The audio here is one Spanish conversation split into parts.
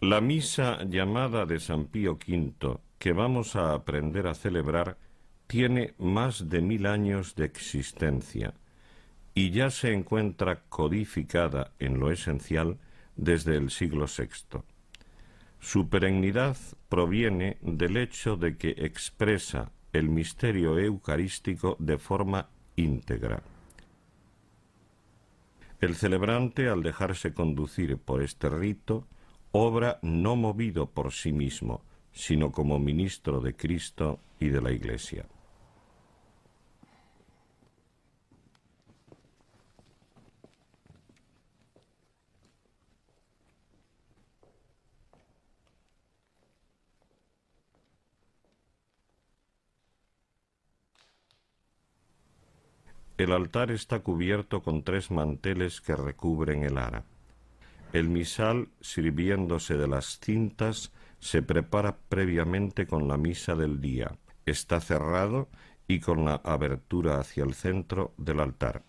La misa llamada de San Pío V, que vamos a aprender a celebrar, tiene más de 1000 años de existencia y ya se encuentra codificada en lo esencial desde el siglo VI. Su perennidad proviene del hecho de que expresa el misterio eucarístico de forma íntegra. El celebrante, al dejarse conducir por este rito, obra no movido por sí mismo, sino como ministro de Cristo y de la Iglesia. El altar está cubierto con 3 manteles que recubren el ara. El misal, sirviéndose de las cintas, se prepara previamente con la misa del día. Está cerrado y con la abertura hacia el centro del altar.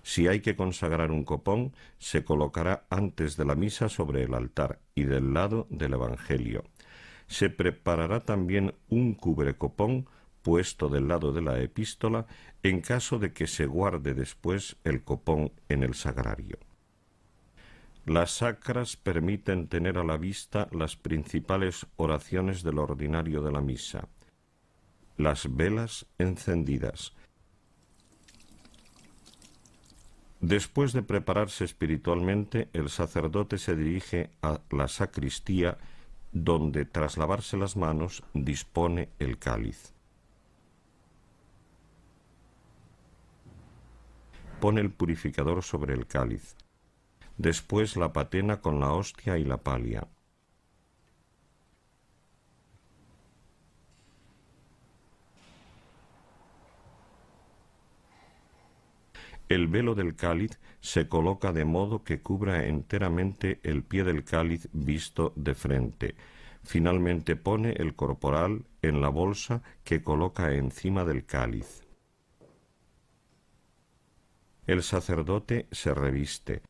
Si hay que consagrar un copón, se colocará antes de la misa sobre el altar y del lado del Evangelio. Se preparará también un cubrecopón puesto del lado de la epístola en caso de que se guarde después el copón en el sagrario. Las sacras permiten tener a la vista las principales oraciones del ordinario de la misa. Las velas encendidas. Después de prepararse espiritualmente, el sacerdote se dirige a la sacristía, donde, tras lavarse las manos, dispone el cáliz. Pone el purificador sobre el cáliz. Después la patena con la hostia y la palia. El velo del cáliz se coloca de modo que cubra enteramente el pie del cáliz visto de frente. Finalmente pone el corporal en la bolsa que coloca encima del cáliz. El sacerdote se reviste.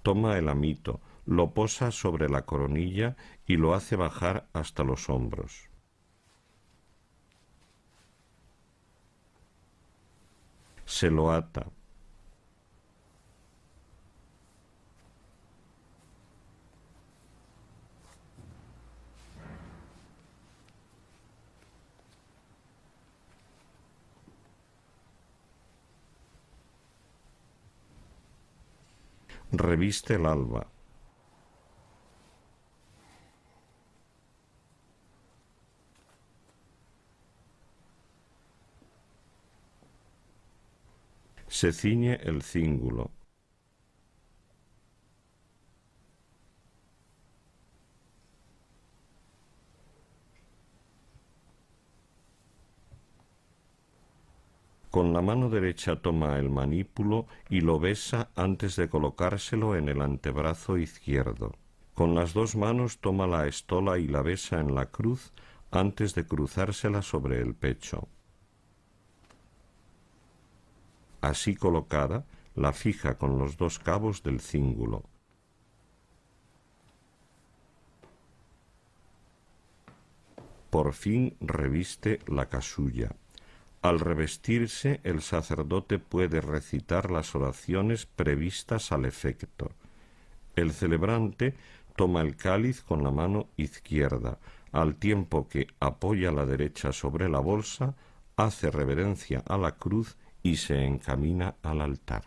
Toma el amito, lo posa sobre la coronilla y lo hace bajar hasta los hombros. Se lo ata. Reviste el alba. Se ciñe el cíngulo. Con la mano derecha toma el manípulo y lo besa antes de colocárselo en el antebrazo izquierdo. Con las 2 manos toma la estola y la besa en la cruz antes de cruzársela sobre el pecho. Así colocada, la fija con los 2 cabos del cíngulo. Por fin reviste la casulla. Al revestirse, el sacerdote puede recitar las oraciones previstas al efecto. El celebrante toma el cáliz con la mano izquierda, al tiempo que apoya la derecha sobre la bolsa, hace reverencia a la cruz y se encamina al altar.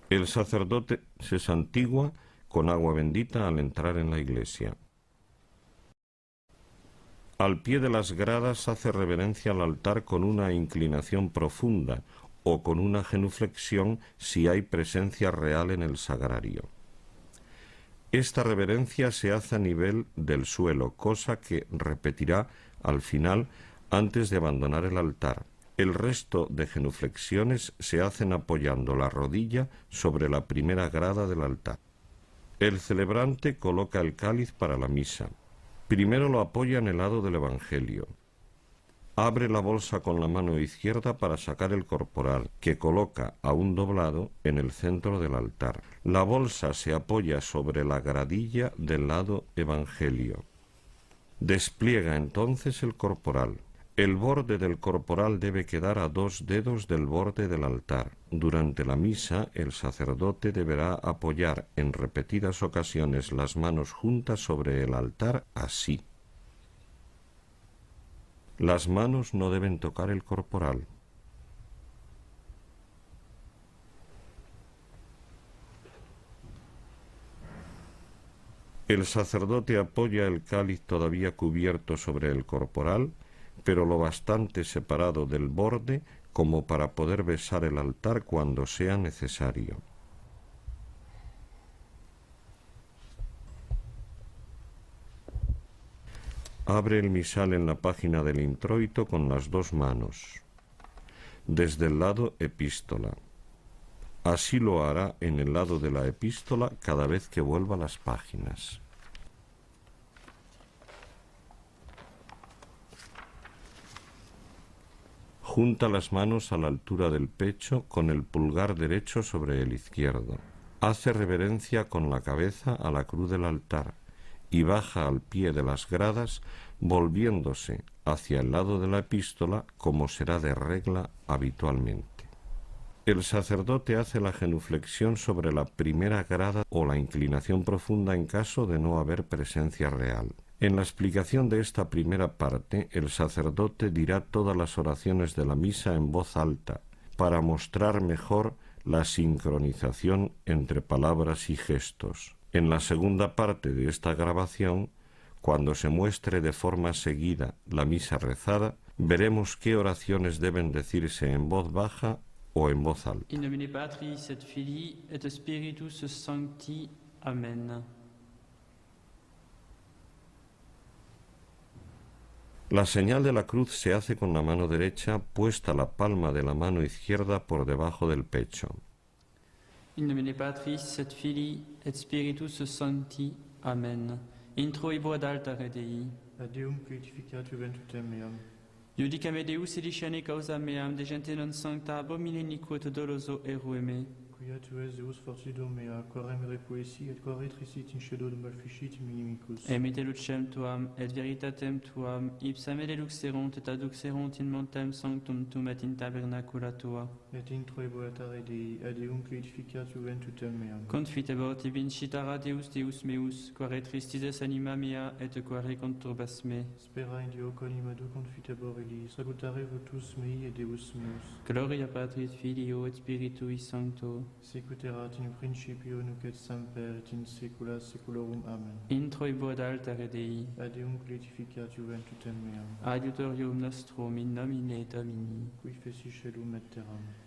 El sacerdote se santigua con agua bendita al entrar en la iglesia. Al pie de las gradas hace reverencia al altar con una inclinación profunda o con una genuflexión si hay presencia real en el sagrario. Esta reverencia se hace a nivel del suelo, cosa que repetirá al final antes de abandonar el altar. El resto de genuflexiones se hacen apoyando la rodilla sobre la primera grada del altar. El celebrante coloca el cáliz para la misa. Primero lo apoya en el lado del Evangelio. Abre la bolsa con la mano izquierda para sacar el corporal, que coloca aún doblado en el centro del altar. La bolsa se apoya sobre la gradilla del lado evangelio. Despliega entonces el corporal. El borde del corporal debe quedar a 2 dedos del borde del altar. Durante la misa, el sacerdote deberá apoyar en repetidas ocasiones las manos juntas sobre el altar así. Las manos no deben tocar el corporal. El sacerdote apoya el cáliz todavía cubierto sobre el corporal, pero lo bastante separado del borde como para poder besar el altar cuando sea necesario. Abre el misal en la página del introito con las 2 manos, desde el lado epístola. Así lo hará en el lado de la epístola cada vez que vuelva las páginas. Junta las manos a la altura del pecho con el pulgar derecho sobre el izquierdo. Hace reverencia con la cabeza a la cruz del altar y baja al pie de las gradas, volviéndose hacia el lado de la epístola como será de regla habitualmente. El sacerdote hace la genuflexión sobre la primera grada o la inclinación profunda en caso de no haber presencia real. En la explicación de esta primera parte, el sacerdote dirá todas las oraciones de la misa en voz alta, para mostrar mejor la sincronización entre palabras y gestos. En la segunda parte de esta grabación, cuando se muestre de forma seguida la misa rezada, veremos qué oraciones deben decirse en voz baja o en voz alta. In nomine Patris et Filii et Spiritus Sancti. Amen. La señal de la cruz se hace con la mano derecha puesta la palma de la mano izquierda por debajo del pecho. In nomine Patris et Filii et Spiritus Sancti. Amen. Introibo ad altare Dei. Ad Deum purificatur ventutem meam. Iudicame Deus edicere causa meam, de gente non sancta, abomine iniquo et doloso erue me. Quia tu es Deus fortitudo mea, quare me repoesi, et quare trisit in scedo de malficit minimicus. Emite lucem tuam, et veritatem tuam, ipsa me deluxerunt et aduxerunt in montem sanctum tum et in tabernacula tua. Et introibo altare Dei, ad Deum purificatur ventutem meam. Confitebor te vincitara Deus Deus meus, quare tristises anima mea, et quare conturbas me. Spera in Deo conimado confitebor elis, salutare votus mei et Deus meus. Gloria Patris Filio et Spiritui Sancto. Sicut erat in principio, nunc et semper, et in saecula saeculorum. Amen. Introibo ad altare Dei. Ad Deum purificatur ventutem meam. Adiutorium nostrum in nomine Domini. Qui feci celum et terram.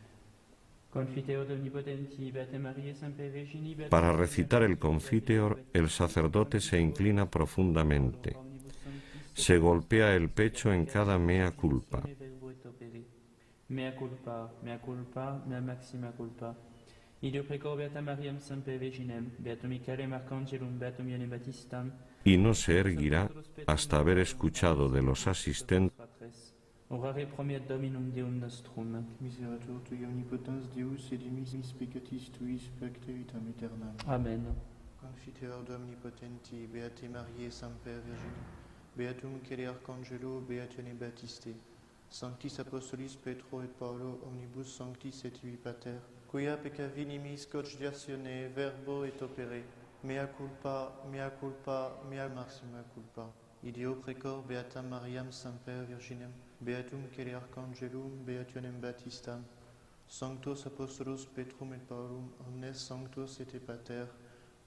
Confiteor omnipotenti, Beate Maria Semper Virgini, Beate Para recitar el confiteor, el sacerdote se inclina profundamente. Se golpea el pecho en cada mea culpa. Mea culpa, mea maxima culpa. Ideo precor Beata Mariam Semper Virginem, Beatum Michaelem Archangelum, Beatum Ioannem Baptistam, Y no se erguirá hasta haber escuchado de los asistentes orare promiat Dominum Deum nostrum. Miserator tui omnipotens Deus, et dimissis peccatis tuis pecte vitam aeternam. Amen. Confiteor omnipotenti, Beate Mariae Semper Virgine, Beatum Michaeli Arcangelo, Beatione Baptiste, Sanctis Apostolis Petro et Paulo, omnibus sanctis et ibi pater, quia peccavi nimis cogitatione verbo et opere, mea culpa, mea maxima culpa. Ideo precor Beatam Mariam Semper Virginem, Beatum Michaeli Arcangelum, Beationem Baptistam, Sanctos Apostolos Petrum et Paulum, omnes sanctos et pater,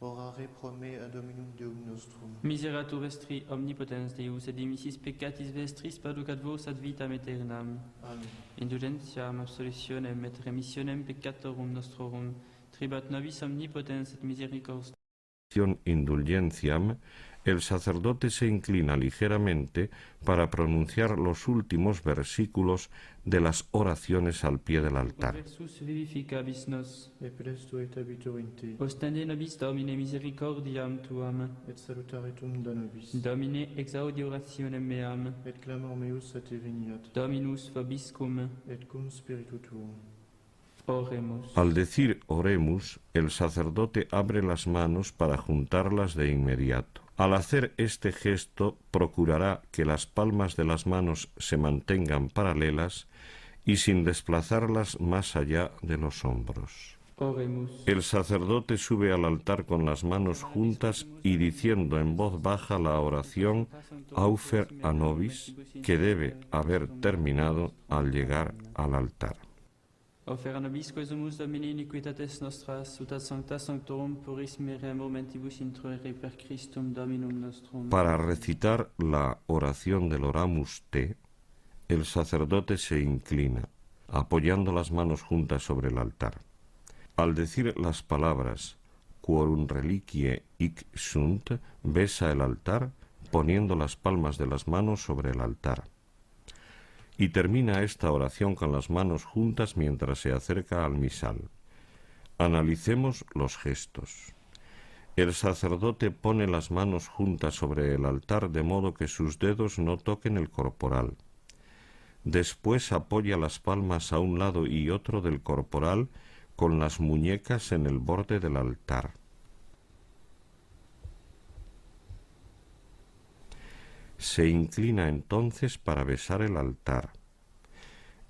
orare pro me ad Dominum Deum nostrum. Miseratur vestri omnipotens Deus, et dimissis peccatis vestris paducat vos ad vitam aeternam. Amen. Indulgentiam, absolutionem et remissionem peccatorum nostrorum, tribat nobis omnipotens et misericordiae. indulgentiam El sacerdote se inclina ligeramente para pronunciar los últimos versículos de las oraciones al pie del altar. Versus vivificabis nos, et presto et abitur in te, ostende nobis Domine misericordiam tuam, et salutaretum da nobis, Domine exaudi orationem meam, et clamor meus a te veniat, Dominus vobiscum, et cum spiritu tuum. oremus. Al decir oremus, el sacerdote abre las manos para juntarlas de inmediato. Al hacer este gesto, procurará que las palmas de las manos se mantengan paralelas y sin desplazarlas más allá de los hombros. Oremus. El sacerdote sube al altar con las manos juntas y diciendo en voz baja la oración Aufer a nobis, que debe haber terminado al llegar al altar. Offer nobis quesumus Domine iniquitates nostras, ut ad sancta sanctorum puris mere momentibus introere per Christum Dominum nostrum. Para recitar la oración del Oramus Te, el sacerdote se inclina, apoyando las manos juntas sobre el altar. Al decir las palabras Quorum reliquiae hic sunt, besa el altar, poniendo las palmas de las manos sobre el altar. Y termina esta oración con las manos juntas mientras se acerca al misal. Analicemos los gestos. El sacerdote pone las manos juntas sobre el altar de modo que sus dedos no toquen el corporal. Después apoya las palmas a un lado y otro del corporal con las muñecas en el borde del altar. Se inclina entonces para besar el altar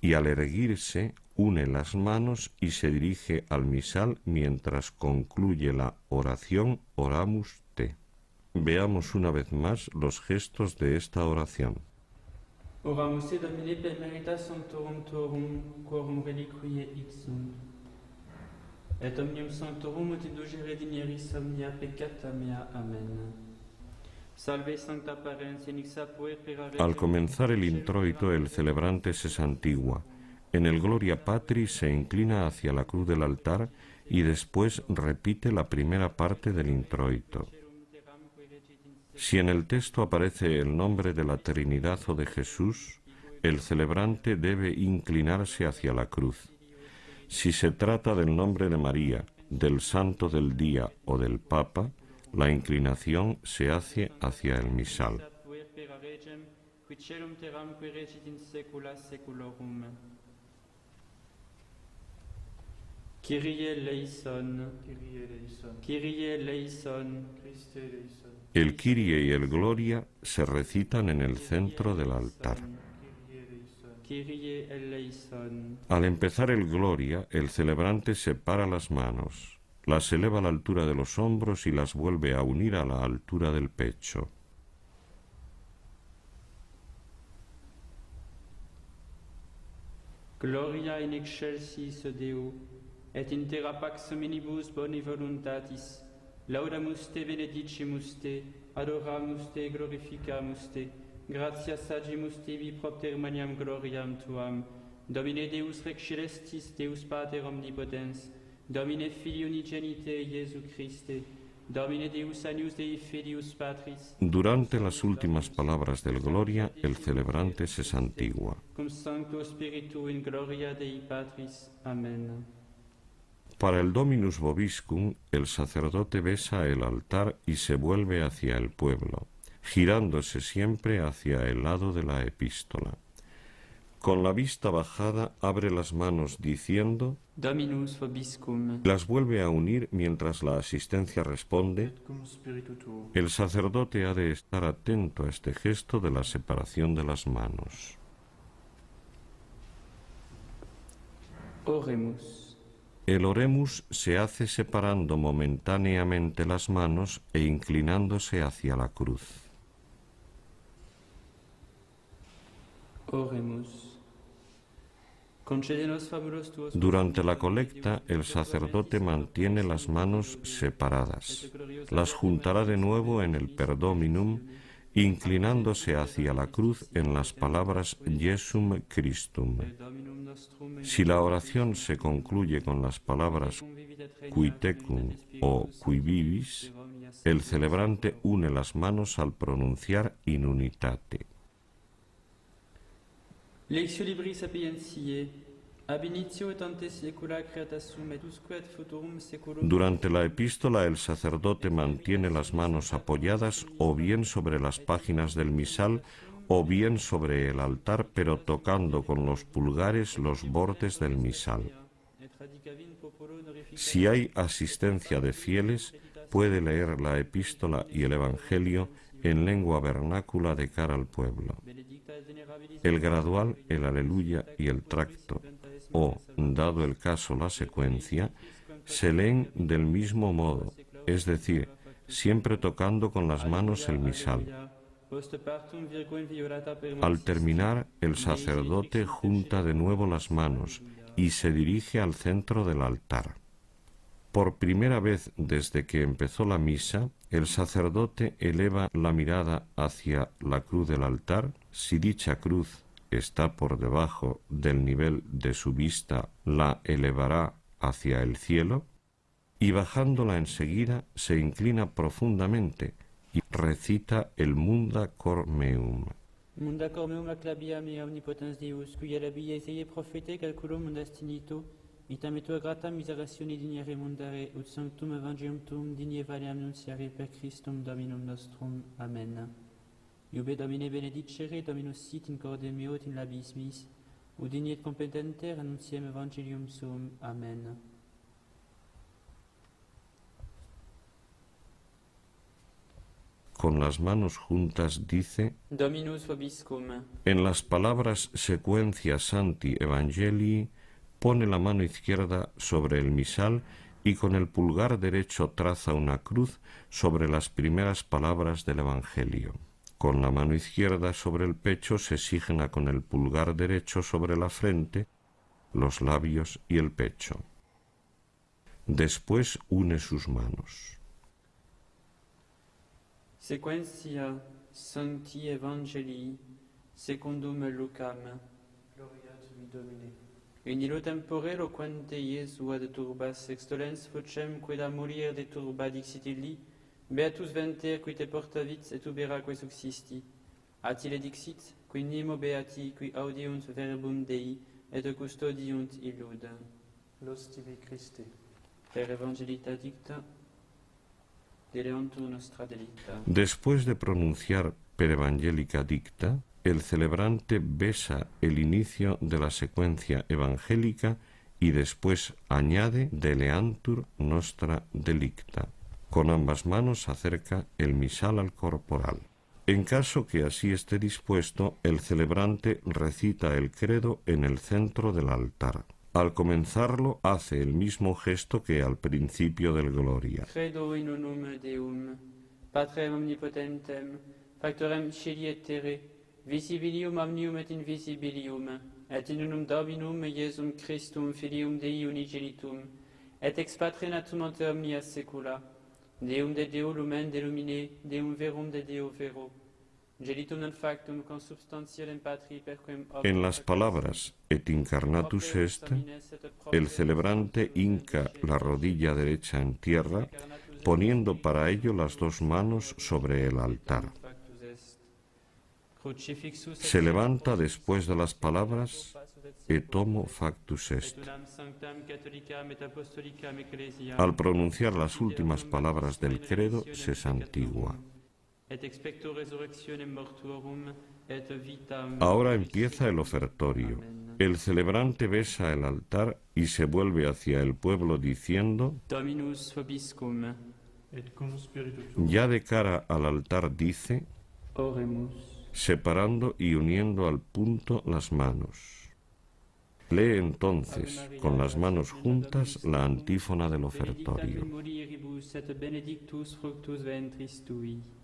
y al erguirse une las manos y se dirige al misal mientras concluye la oración Oramus Te. Veamos una vez más los gestos de esta oración. Oramus te Domine per meritas sanctorum tuorum, quorum reliquiae hic sunt. Et omnium sanctorum ut indulgere digneris omnia peccata mea. Amen. Salve sancta parens in ixta puer per Al comenzar el introito, el celebrante se santigua. En el Gloria Patri se inclina hacia la cruz del altar y después repite la primera parte del introito. Si en el texto aparece el nombre de la Trinidad o de Jesús, el celebrante debe inclinarse hacia la cruz. Si se trata del nombre de María, del Santo del Día o del Papa, la inclinación se hace hacia el misal. Kyrie eleison, Kyrie eleison, Kyrie eleison, Christe eleison, El Kyrie y el Gloria se recitan en el centro del altar. Kyrie eleison, Kyrie eleison. Al empezar el Gloria, el celebrante separa las manos, las eleva a la altura de los hombros y las vuelve a unir a la altura del pecho. Gloria in excelsis Deo, et in terra pax hominibus boni voluntatis. Laudamus te, benedicimus te, adoramus te, glorificamus te. Gratias agimus tibi propter maniam gloriam tuam. Domine Deus rex celestis, Deus Pater omnipotens, Domine Filii unigenite Iesu Christe, Domine Deus agnus Dei Filius Patris. Durante las últimas palabras del Gloria, el celebrante se santigua. Cum Sancto Spiritu in gloria Dei Patris. Amen. Para el Dominus Vobiscum, el sacerdote besa el altar y se vuelve hacia el pueblo, girándose siempre hacia el lado de la epístola. Con la vista bajada abre las manos diciendo, Dominus vobiscum. las vuelve a unir mientras la asistencia responde. et cum spiritu tuo. El sacerdote ha de estar atento a este gesto de la separación de las manos. Oremus. El oremus se hace separando momentáneamente las manos e inclinándose hacia la cruz. Oremus. Concedenos fabulos tuos. Durante la colecta, el sacerdote mantiene las manos separadas. Las juntará de nuevo en el perdominum, inclinándose hacia la cruz en las palabras Jesum Christum. Si la oración se concluye con las palabras Qui tecum o Qui vivis, El celebrante une las manos al pronunciar In unitate. Lectio libri sapientiae, ab initio et ante saecula creata sum et usque et futurum saeculum. Durante la epístola el sacerdote mantiene las manos apoyadas o bien sobre las páginas del misal o bien sobre el altar, pero tocando con los pulgares los bordes del misal. Si hay asistencia de fieles, puede leer la epístola y el Evangelio en lengua vernácula de cara al pueblo. El gradual, el aleluya y el tracto, o, dado el caso, la secuencia, se leen del mismo modo, es decir, siempre tocando con las manos el misal. Al terminar, el sacerdote junta de nuevo las manos y se dirige al centro del altar. Por primera vez desde que empezó la misa, el sacerdote eleva la mirada hacia la cruz del altar. Si dicha cruz está por debajo del nivel de su vista, la elevará hacia el cielo, y bajándola enseguida se inclina profundamente y recita el Munda Cor Meum. Munda cor meum acclabiam ea omnipotens Deus, qui alabi Isaie prophete calculum mundastinito, itam et tua grata miseratione dignere mundare, ut sanctum evangelium tuum digne valeam nunciare per Christum Dominum nostrum. Amen. Iube Domine benedicere, Dominus sit in corde meo et in labis mis, ut digne et competenter annunciem evangelium suum. Amen. Con las manos juntas dice: Dominus vobiscum. En las palabras secuencia Sancti Evangelii pone la mano izquierda sobre el misal y con el pulgar derecho traza una cruz sobre las primeras palabras del Evangelio. Con la mano izquierda sobre el pecho se signa con el pulgar derecho sobre la frente, los labios y el pecho. Después une sus manos. Sequentia Sancti Evangelii secundum Lucam. Gloria tibi, Domine. In illo tempore loquente Iesu ad turbas extolens vocem quid a morir de turba dixit illi, beatus venter qui te portavit et uberaque subsisti. Atile dixit, qui nemo beati qui audiunt verbum Dei et custodiunt illud. Los tibi Christe. Per evangelita dicta, deleontur nostra delicta. Después de pronunciar per evangelica dicta, el celebrante besa el inicio de la secuencia evangélica y después añade deleantur nostra delicta. Con ambas manos acerca el misal al corporal. En caso que así esté dispuesto, el celebrante recita el credo en el centro del altar. Al comenzarlo hace el mismo gesto que al principio del Gloria. Credo in unum Deum, Patrem omnipotentem, Factorem celi et terre, visibilium omnium et invisibilium, et in unum Dominum Iesum Christum Filium Dei unigenitum, et ex Patre natum ante omnia saecula, Deum de Deo lumen delumine, Deum verum de Deo vero, gelitum non factum consubstantialem Patri perquem En las palabras et incarnatus est, el celebrante hinca la rodilla derecha en tierra, poniendo para ello las dos manos sobre el altar. Se levanta después de las palabras et homo factus est. Al pronunciar las últimas palabras del credo se santigua. Ahora empieza el ofertorio. El celebrante besa el altar y se vuelve hacia el pueblo diciendo: Dominus vobiscum. Et cum spiritu tuo. Ya de cara al altar dice, Oremus. separando y uniendo al punto las manos. Lee entonces, con las manos juntas, la antífona del ofertorio.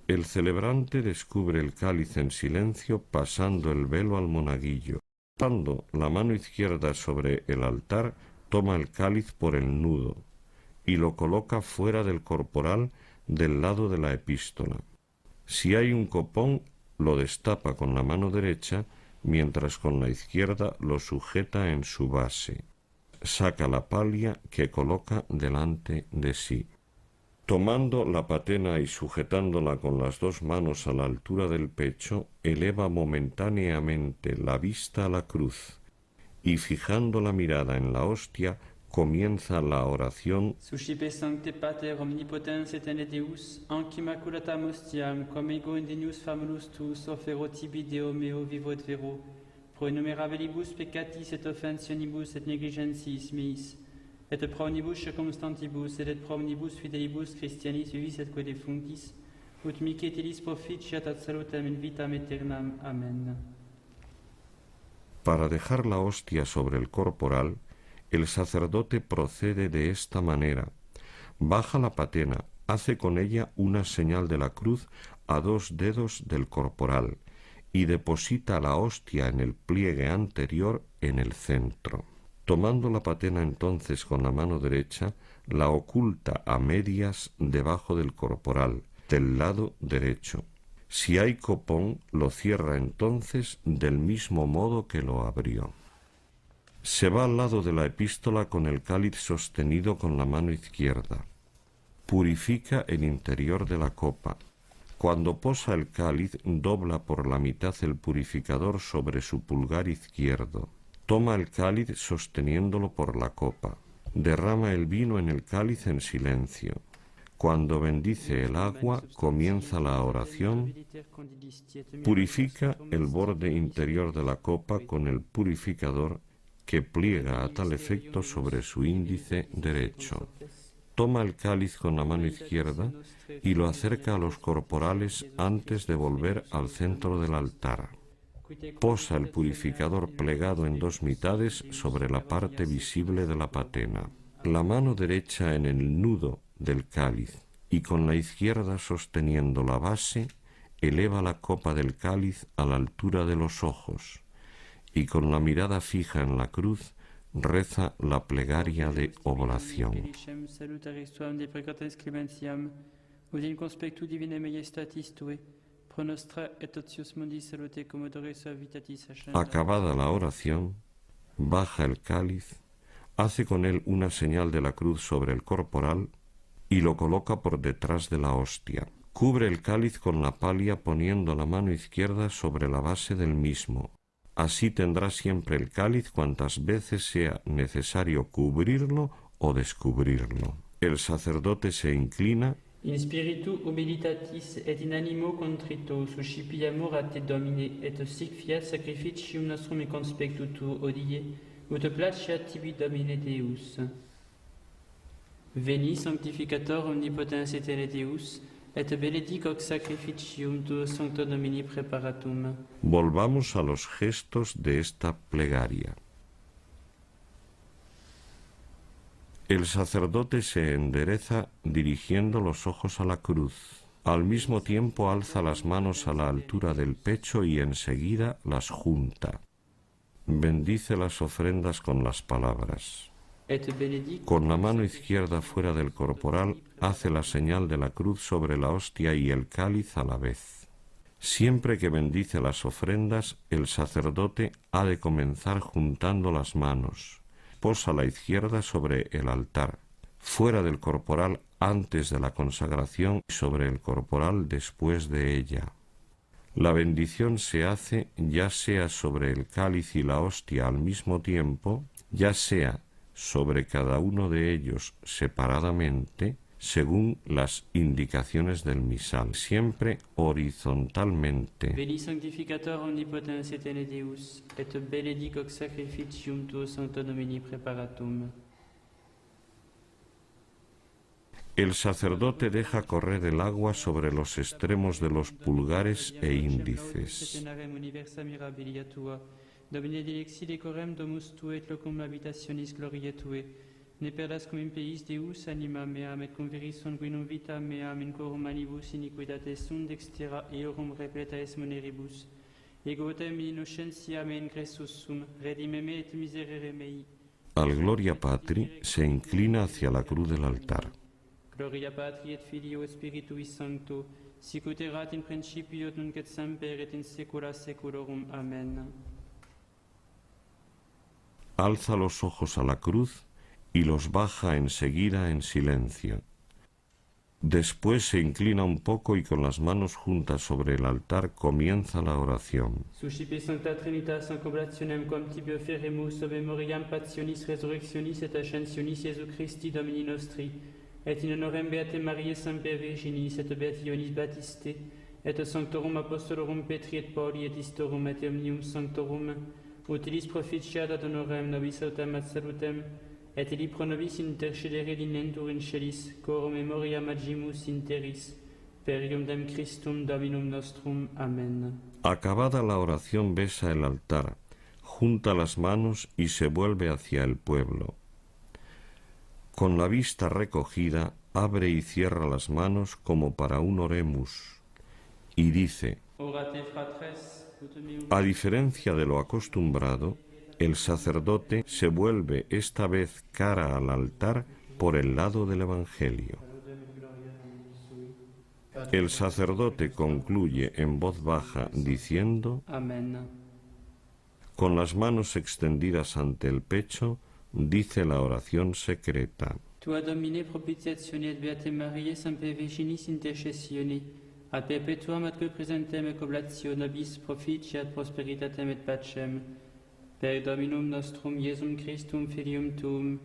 El celebrante descubre el cáliz en silencio pasando el velo al monaguillo. Pasando la mano izquierda sobre el altar, toma el cáliz por el nudo y lo coloca fuera del corporal del lado de la epístola. Si hay un copón, lo destapa con la mano derecha, mientras con la izquierda lo sujeta en su base. Saca la palia que coloca delante de sí. Tomando la patena y sujetándola con las dos manos a la altura del pecho, eleva momentáneamente la vista a la cruz y fijando la mirada en la hostia, comienza la oración. Suscipe sancte pater omnipotens et in Deus, anc immaculatam ostiam, cum ego indenius famulus tuus, offero tibi Deo meo vivo et vero, pro innumerabilibus peccatis et offensionibus et negligentis meis, et pro omnibus circumstantibus, et pro omnibus fidelibus Christianis vivis et quae defunctis, ut mihi et illis proficiat ad salutem in vitam aeternam. Amen. Para dejar la hostia sobre el corporal, el sacerdote procede de esta manera. Baja la patena, hace con ella una señal de la cruz a dos dedos del corporal y deposita la hostia en el pliegue anterior en el centro. Tomando la patena entonces con la mano derecha, la oculta a medias debajo del corporal, del lado derecho. Si hay copón, lo cierra entonces del mismo modo que lo abrió. Se va al lado de la epístola con el cáliz sostenido con la mano izquierda. Purifica el interior de la copa. Cuando posa el cáliz, dobla por la mitad el purificador sobre su pulgar izquierdo. Toma el cáliz sosteniéndolo por la copa. Derrama el vino en el cáliz en silencio. Cuando bendice el agua, comienza la oración. Purifica el borde interior de la copa con el purificador que pliega a tal efecto sobre su índice derecho. Toma el cáliz con la mano izquierda y lo acerca a los corporales antes de volver al centro del altar. Posa el purificador plegado en dos mitades sobre la parte visible de la patena. La mano derecha en el nudo del cáliz y con la izquierda sosteniendo la base, eleva la copa del cáliz a la altura de los ojos y con la mirada fija en la cruz reza la plegaria de oblación. Acabada la oración, baja el cáliz, hace con él una señal de la cruz sobre el corporal y lo coloca por detrás de la hostia. Cubre el cáliz con la palia poniendo la mano izquierda sobre la base del mismo. Así tendrá siempre el cáliz cuantas veces sea necesario cubrirlo o descubrirlo. El sacerdote se inclina. In spiritu humilitatis et in animo contrito suscipiamur a te Domine, et sic fiat sacrificium nostrum in conspectu tu odie, ut placeat tibi Domine Deus. Veni sanctificator omnipotens et in Deus, et benedic hoc sacrificium tuo sancto Domini preparatum. Volvamos a los gestos de esta plegaria. El sacerdote se endereza dirigiendo los ojos a la cruz. Al mismo tiempo alza las manos a la altura del pecho y enseguida las junta. Bendice las ofrendas con las palabras. Con la mano izquierda fuera del corporal hace la señal de la cruz sobre la hostia y el cáliz a la vez. Siempre que bendice las ofrendas, el sacerdote ha de comenzar juntando las manos. Posa la izquierda sobre el altar, fuera del corporal antes de la consagración y sobre el corporal después de ella. La bendición se hace ya sea sobre el cáliz y la hostia al mismo tiempo, ya sea sobre cada uno de ellos separadamente, según las indicaciones del misal, siempre horizontalmente. Veni sanctificator omnipotens et in Deus, et benedic hoc sacrificium tuo sancto Domini preparatum. El sacerdote deja correr el agua sobre los extremos de los pulgares e índices. Domine dilexi decorem domus tue et locum habitationis gloriae tue. Ne perdas cum in peis Deus anima meam et converis sanguinum vita meam in corum manibus iniquitate sunt extera eorum repleta es moneribus. Ego tem innocentiam in Christus sum, redimeme et miserere mei. Al Gloria Patri se inclina hacia la cruz del altar. Gloria Patri et Filio et Spiritui Sancto, sic ut erat in principio et nunc et semper et in saecula saeculorum. Amen. Alza los ojos a la cruz y los baja enseguida en silencio. Después se inclina un poco y con las manos juntas sobre el altar comienza la oración. Suscipe Sancta Trinitas in coblationem quam tibi offeremus ob memoriam passionis resurrectionis et ascensionis Iesu Christi Domini nostri, et in honorem Beate Mariae Semper Virginis et Beationis Baptiste, et Sanctorum Apostolorum Petri et Pauli et Istorum et Omnium Sanctorum, utilis proficiat ad honorem nobis autem ad salutem, et ili pro nobis intercedere linentur in celis, coro memoriam agimus interis, per ium Christum Dominum nostrum. Amén. Acabada la oración besa el altar, junta las manos y se vuelve hacia el pueblo. Con la vista recogida, abre y cierra las manos como para un oremus, y dice: Orate fratres, ut meum. A diferencia de lo acostumbrado, el sacerdote se vuelve esta vez cara al altar por el lado del Evangelio. El sacerdote concluye en voz baja diciendo: Amén. Con las manos extendidas ante el pecho, dice la oración secreta. Tua Domine propitiatione et Beate Mariae Semper Virginis intercessione, ad perpetuam atque presentem et coblatio nobis proficiat prosperitatem et pacem, per Dominum nostrum Iesum Christum Filium tuum,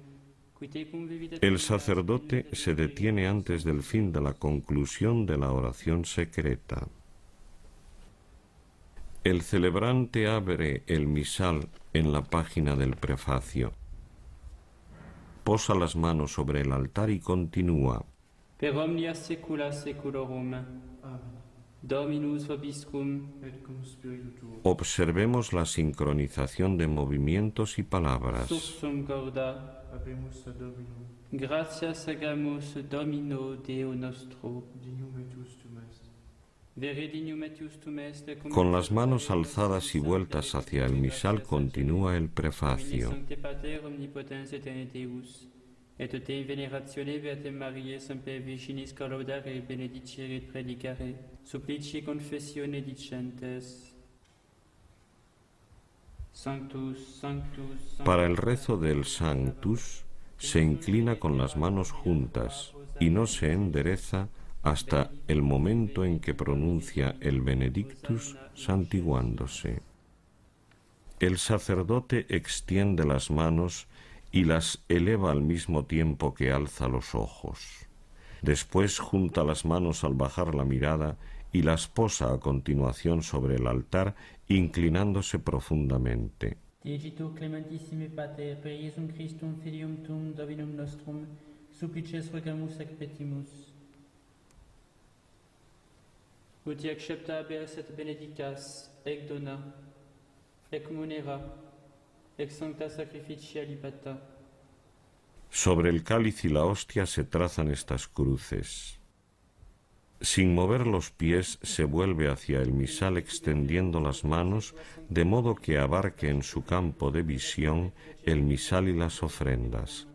qui tecum vivit et El sacerdote se detiene antes del fin de la conclusión de la oración secreta. El celebrante abre el misal en la página del prefacio. Posa las manos sobre el altar y continúa: per omnia saecula saeculorum. Dominus vobiscum. Et cum spiritu tuo. Observemos la sincronización de movimientos y palabras. Sursum corda. Habemus ad Dominum. Gratias agamus Domino Deo nostro. Dignum et justum est. Vere dignum et justum est. Con las manos alzadas y vueltas hacia el misal continúa el prefacio. Sancte Pater omnipotens eternitus, et te veneratione Beate Mariae Semper Virginis laudare, benedicere et predicare, supplici confessione dicentes. Sanctus, Sanctus, Sanctus. Para el rezo del Sanctus, se inclina con las manos juntas y no se endereza hasta el momento en que pronuncia el Benedictus santiguándose. El sacerdote extiende las manos y las eleva al mismo tiempo que alza los ojos. Después junta las manos al bajar la mirada y las posa a continuación sobre el altar, inclinándose profundamente. Digitur clementissime Pater, per Iesum Christum Filium tuum Dominum nostrum, supplices rogamus ac petimus. Uti accepta habeas et benedicas, ec dona, ec munera, ec sancta sacrificia libata. Sobre el cáliz y la hostia se trazan estas cruces. Sin mover los pies, se vuelve hacia el misal extendiendo las manos, de modo que abarque en su campo de visión el misal y las ofrendas.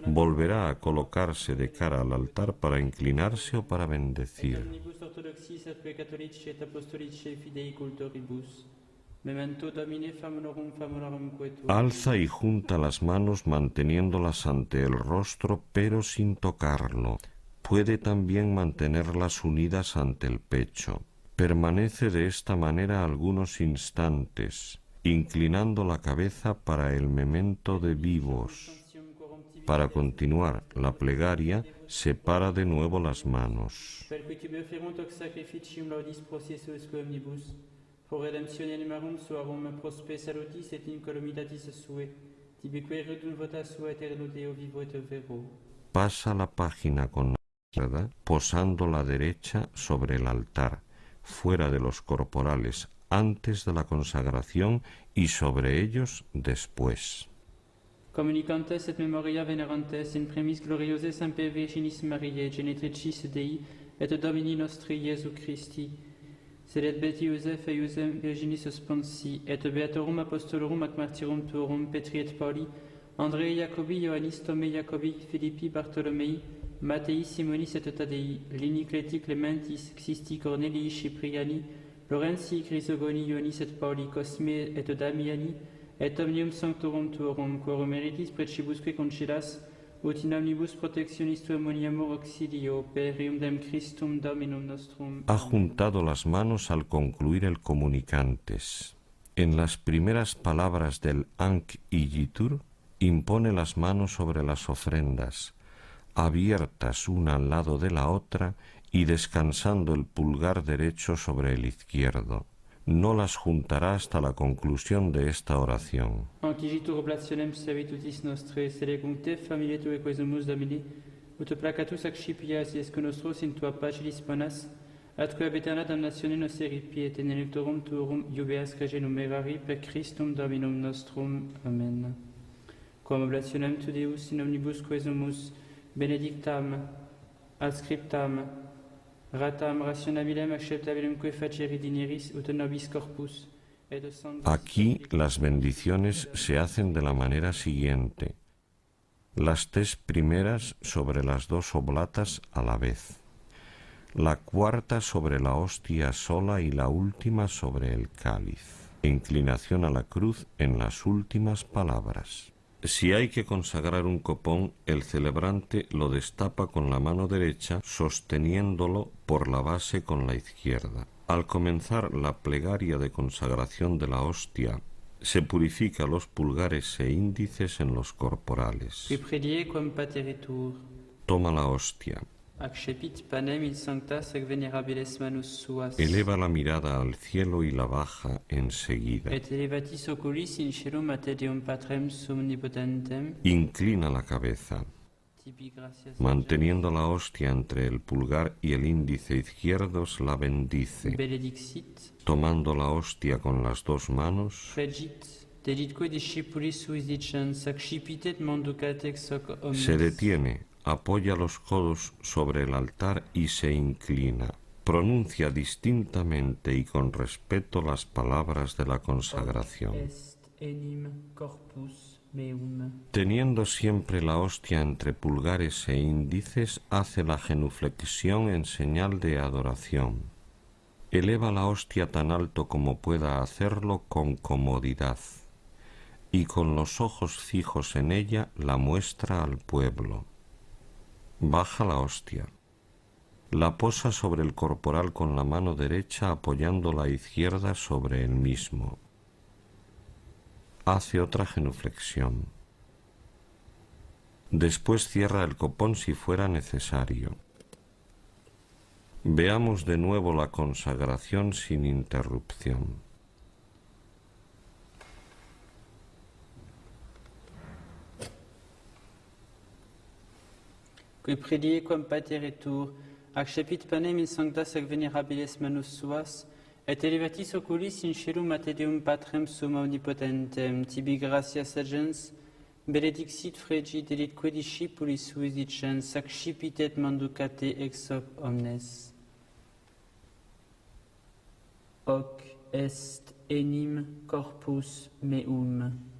Volverá a colocarse de cara al altar para inclinarse o para bendecir. Omnibus orthodoxis et catholici et apostolici fidei cultoribus. Memento Domine famulorum quetum. Alza y junta las manos manteniéndolas ante el rostro, pero sin tocarlo. Puede también mantenerlas unidas ante el pecho. Permanece de esta manera algunos instantes, inclinando la cabeza para el memento de vivos. Para continuar la plegaria, separa de nuevo las manos. Per qui tibi offerunt hoc sacrificium laudis processus omnibus, pro redemptione animarum suarum prospe salutis et incolumitatis sue, tibi quae redunt vota sua eterno Deo vivo et vero. Pasa la página con la izquierda, posando la derecha sobre el altar, fuera de los corporales, antes de la consagración y sobre ellos después. Communicantes et memoria venerantes in premis gloriose Semper Virginis Mariae, genetricis Dei, et Domini nostri Iesu Christi, sedet Beti Iosef et Iosem Virginis sponsi, et Beatorum Apostolorum ac Martyrum tuorum, Petri et Pauli, Andrei Jacobi, Ioannis, Tomei Jacobi, Philippi, Bartolomei, Mattei, Simonis et Tadei, Lini, Cleti, Clementis, Xisti, Cornelii, Cipriani, Lorenzi, Chrysogoni, Ioannis et Pauli, Cosme et Damiani, et omnium sanctorum tuorum, quorum meritis precibusque concilas, ut in omnibus protectionis tuum moniamur auxilio, per eundem Christum Dominum nostrum. Ha juntado las manos al concluir el comunicantes. En las primeras palabras del Anc Igitur, impone las manos sobre las ofrendas, abiertas una al lado de la otra y descansando el pulgar derecho sobre el izquierdo. No las juntará hasta la conclusión de esta oración. Anc Igitur oblationem servitutis nostre, selecunte familie tue quesumus Domini, ut placatus accipias iesque nostros in tua pacilis ponas, atque ab aeterna damnatione nostri ripiet, in electorum tuorum iubeas regenum erari per Christum Dominum nostrum. Amen. Quam oblationem tu Deus in omnibus quesumus, benedictam, adscriptam, ratam rationabilem acceptabilem que facere dineris ut nobis corpus. Aquí las bendiciones se hacen de la manera siguiente. Las 3 primeras sobre las 2 oblatas a la vez. La cuarta sobre la hostia sola y la última sobre el cáliz. Inclinación a la cruz en las últimas palabras. Si hay que consagrar un copón, el celebrante lo destapa con la mano derecha, sosteniéndolo por la base con la izquierda. Al comenzar la plegaria de consagración de la hostia, se purifica los pulgares e índices en los corporales. Toma la hostia. Eleva la mirada al cielo y la baja enseguida. Inclina la cabeza, manteniendo la hostia entre el pulgar y el índice izquierdos, la bendice. Tomando la hostia con las 2 manos, se detiene, apoya los codos sobre el altar y se inclina. Pronuncia distintamente y con respeto las palabras de la consagración. Teniendo siempre la hostia entre pulgares e índices, hace la genuflexión en señal de adoración. Eleva la hostia tan alto como pueda hacerlo con comodidad, y con los ojos fijos en ella la muestra al pueblo. Baja la hostia. La posa sobre el corporal con la mano derecha apoyando la izquierda sobre el mismo. Hace otra genuflexión. Después cierra el copón si fuera necesario. Veamos de nuevo la consagración sin interrupción. Qui predie quam pateretur, accepit panem in sanctas ac venerabilis manus suas, et elevatis oculis in caelum a te Deum Patrem sum omnipotentem, tibi gratias agens, benedixit fregi delitque discipulis suis dicens, accipitet manducate ex hoc omnes. Hoc est enim corpus meum.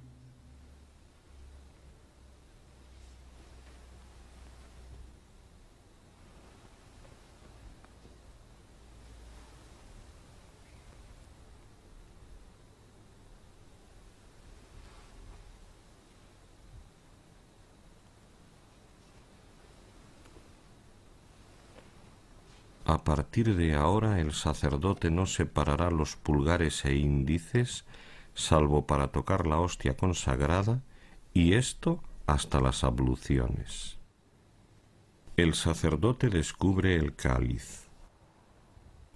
A partir de ahora el sacerdote no separará los pulgares e índices, salvo para tocar la hostia consagrada, y esto hasta las abluciones. El sacerdote descubre el cáliz.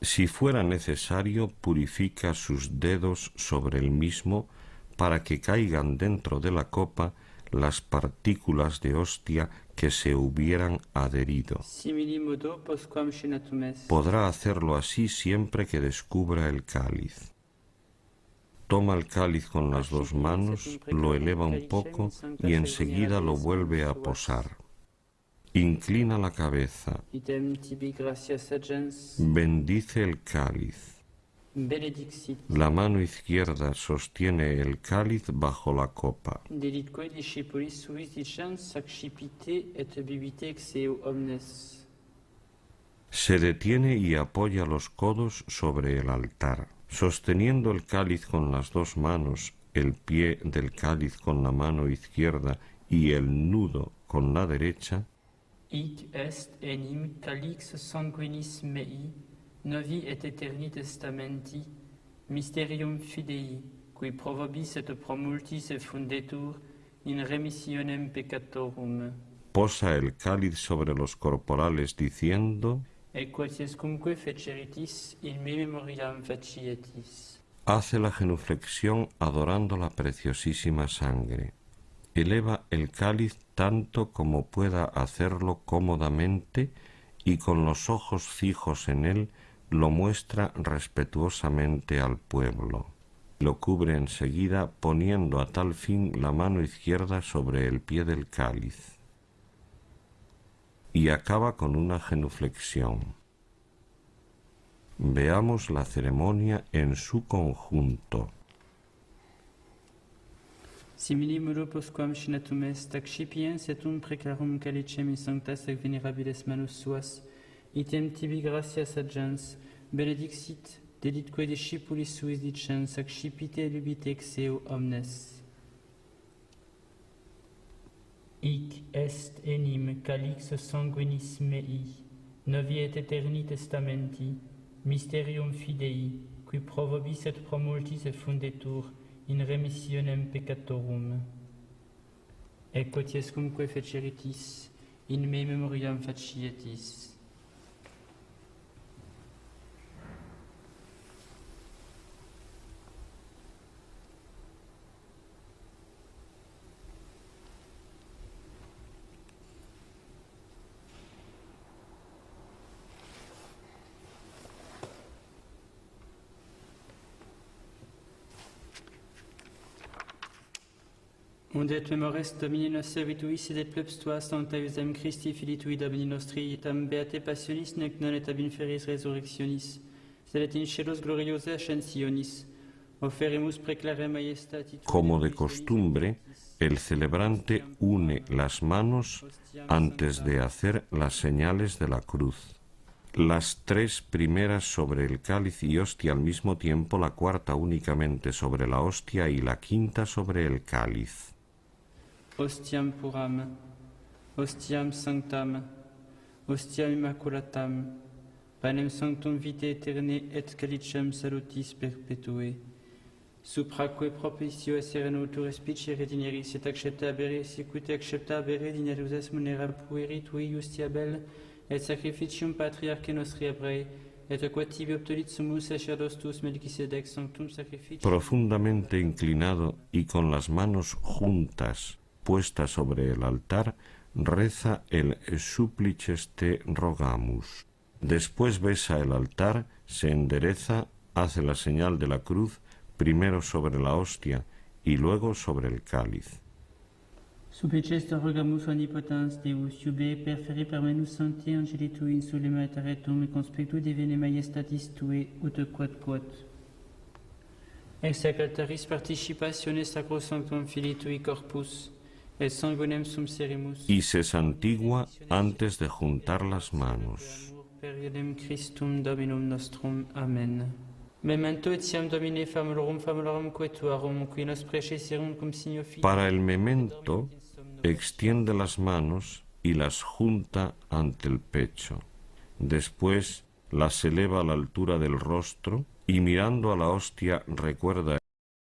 Si fuera necesario, purifica sus dedos sobre el mismo para que caigan dentro de la copa las partículas de hostia que se hubieran adherido. Podrá hacerlo así siempre que descubra el cáliz. Toma el cáliz con las 2 manos, lo eleva un poco y enseguida lo vuelve a posar. Inclina la cabeza. Bendice el cáliz. La mano izquierda sostiene el cáliz bajo la copa. Se detiene y apoya los codos sobre el altar. Sosteniendo el cáliz con las 2 manos, el pie del cáliz con la mano izquierda y el nudo con la derecha, Hic est enim calix sanguinis mei, novi et eterni testamenti, mysterium fidei, qui pro vobis et pro multis effundetur in remissionem peccatorum. posa el cáliz sobre los corporales diciendo: Et quatiescumque feceritis in me memoriam facietis. hace la genuflexión adorando la preciosísima sangre. Eleva el cáliz tanto como pueda hacerlo cómodamente y con los ojos fijos en él lo muestra respetuosamente al pueblo. Lo cubre enseguida poniendo a tal fin la mano izquierda sobre el pie del cáliz. Y acaba con una genuflexión. Veamos la ceremonia en su conjunto. Simili modo postquam scinatum est accipiens et precarum calicem in sanctas et venerabiles manus suas, item tibi gratias agens, benedixit, deditque discipulis suis dicens, accipite lubite exeo omnes. Hic est enim calix sanguinis mei, novi et eterni testamenti, mysterium fidei, qui pro vobis et pro multis effundetur, in remissionem peccatorum. Et quatiescumque feceritis, in me memoriam facietis. Und et memores Domini nos servituis et plebs tua sancta usam Christi filii Domini nostri etam beate passionis nec non et ab inferis resurrectionis, sed et in celos gloriosa ascensionis, oferimus preclare majestati. Como de costumbre, el celebrante une las manos antes de hacer las señales de la cruz. Las tres primeras sobre el cáliz y hostia al mismo tiempo, la cuarta únicamente sobre la hostia y la quinta sobre el cáliz. Hostiam puram, hostiam sanctam, hostiam immaculatam, panem sanctum vitae aeternae et calicem salutis perpetue. Supraque propicio serenutur spicere dineris et acceptabere sicut acceptabere dinerus munera pueri tui justiabel et sacrificium patriarche nostri Hebrei, et qua tibi obtulit sumus sacerdotus Melquisedec sanctum sacrificium. Profundamente inclinado y con las manos juntas puestas sobre el altar, reza el Supplices te rogamus. Después besa el altar, se endereza, hace la señal de la cruz, primero sobre la hostia y luego sobre el cáliz. Supplices te rogamus omnipotens Deus, iube perferi permenus sancti angeli tui in solema et aretum et conspectu divine majestatis tue ut quod. Ex altaris participationes sacrosanctum filii tui corpus, et sanguinem sumserimus. Y se santigua antes de juntar las manos. Periodem Christum Dominum nostrum. Amen. Memento etiam Domine famulorum quetuarum, qui nos precesserum cum signo Filii. Para el memento, extiende las manos y las junta ante el pecho. Después las eleva a la altura del rostro y mirando a la hostia recuerda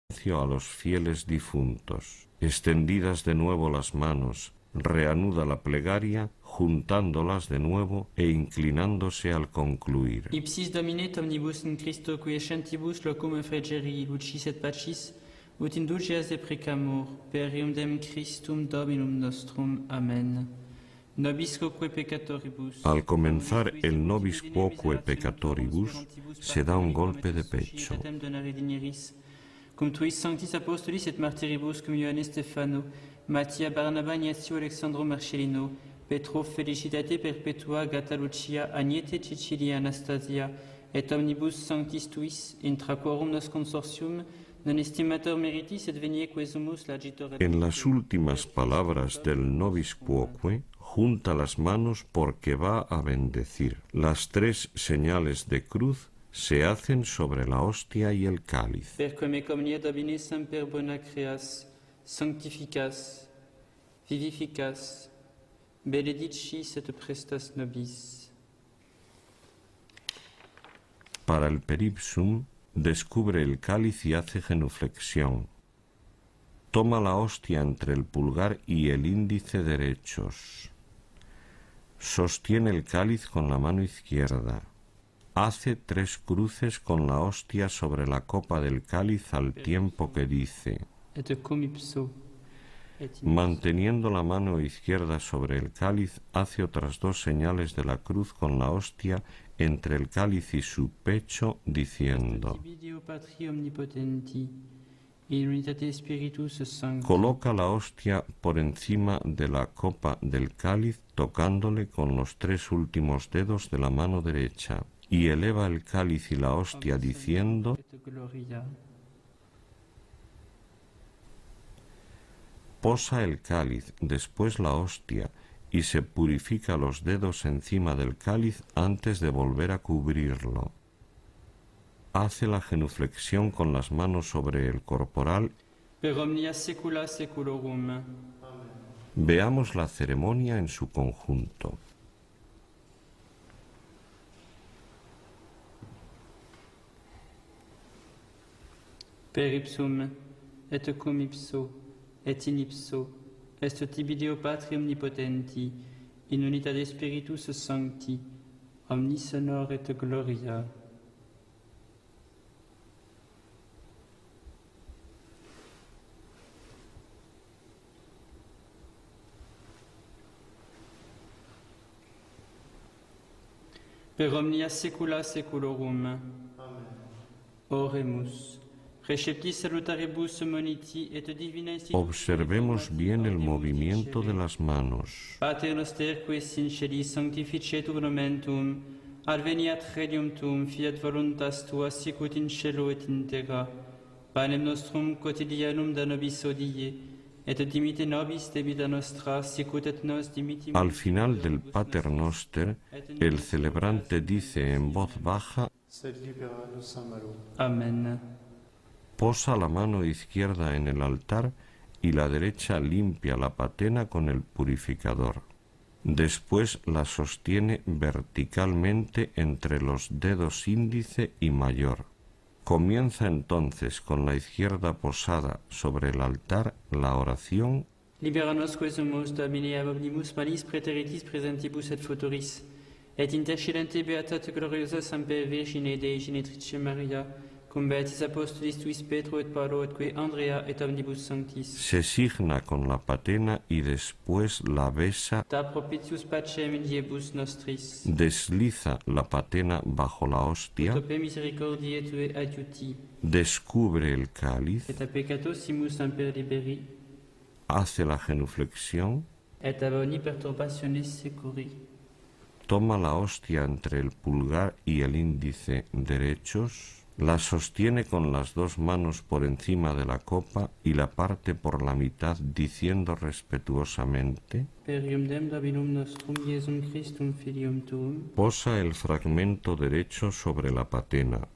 a los fieles difuntos. Extendidas de nuevo las manos, reanuda la plegaria, juntándolas de nuevo e inclinándose al concluir. Ipsis Domine omnibus in Christo qui escentibus locum fregerii lucis et pacis, ut indulgeas et precamur, per eundem Christum Dominum nostrum. Amen. Nobis quoque peccatoribus. Al comenzar el nobis quoque peccatoribus, se da un golpe de pecho. Cum tuis sanctis apostolis et martyribus cum Ioanne Stefano, Mattia Barnaba Ignazio Alexandro Marcellino, Petro felicitate perpetua Gata Lucia, Agnete Cecilia Anastasia, et omnibus sanctis tuis, intra quorum nos consortium, non estimator meritis et venie quesumus lagitor. En las últimas palabras del nobis quoque, junta las manos porque va a bendecir. Las tres señales de cruz se hacen sobre la hostia y el cáliz. Perquem omnia Domine semper bona creas, sanctificas, vivificas, benedicis et prestas nobis. Para el peripsum, descubre el cáliz y hace genuflexión. Toma la hostia entre el pulgar y el índice derechos. Sostiene el cáliz con la mano izquierda. Hace 3 cruces con la hostia sobre la copa del cáliz al tiempo que dice, Et cum ipso. manteniendo la mano izquierda sobre el cáliz, hace otras 2 señales de la cruz con la hostia entre el cáliz y su pecho, diciendo, Tibi Deo Patri omnipotenti, in unitate Spiritus Sancti. coloca la hostia por encima de la copa del cáliz, tocándole con los 3 últimos dedos de la mano derecha, y eleva el cáliz y la hostia diciendo, Et gloria. posa el cáliz, después la hostia, y se purifica los dedos encima del cáliz antes de volver a cubrirlo. Hace la genuflexión con las manos sobre el corporal. Per omnia saecula saeculorum. Veamos la ceremonia en su conjunto. Per ipsum, et cum ipso, et in ipso, est tibi Deo Patri omnipotenti, in unitate Spiritus Sancti, omnis honor et gloria. Per omnia saecula saeculorum. Oremus. Receptis salutaribus moniti et divina institutio. Observemos bien el movimiento de las manos. Pater noster qui es in celis, sanctificetur nomen tuum, adveniat regnum tuum, fiat voluntas tua sicut in cielo et in terra. Panem nostrum quotidianum da nobis hodie, et dimite nobis debita nostra, sicut et nos dimitimus. Al final del Pater Noster, el celebrante dice en voz baja, Sed libera nos a malo. Amen. posa la mano izquierda en el altar y la derecha limpia la patena con el purificador. Después la sostiene verticalmente entre los dedos índice y mayor. Comienza entonces con la izquierda posada sobre el altar la oración. Libera nos quesumus, Domine, ab omnibus malis praeteritis presentibus et futuris, et intercedente beatate gloriosa Semper Virgine Dei Genetrice Maria, cum beatis apostolis tuis Petro et Paulo et que Andrea et omnibus sanctis. Se signa con la patena y después la besa. Da propitius pacem in diebus nostris. Desliza la patena bajo la hostia. Tope misericordiae tue adiuti. Descubre el cáliz. Et a peccatosimus semper liberi. Hace la genuflexión. Et ab omni perturbationis securi. Toma la hostia entre el pulgar y el índice derechos. La sostiene con las 2 manos por encima de la copa y la parte por la mitad diciendo respetuosamente, Per ium Dominum nostrum Iesum Christum filium tuum. posa el fragmento derecho sobre la patena.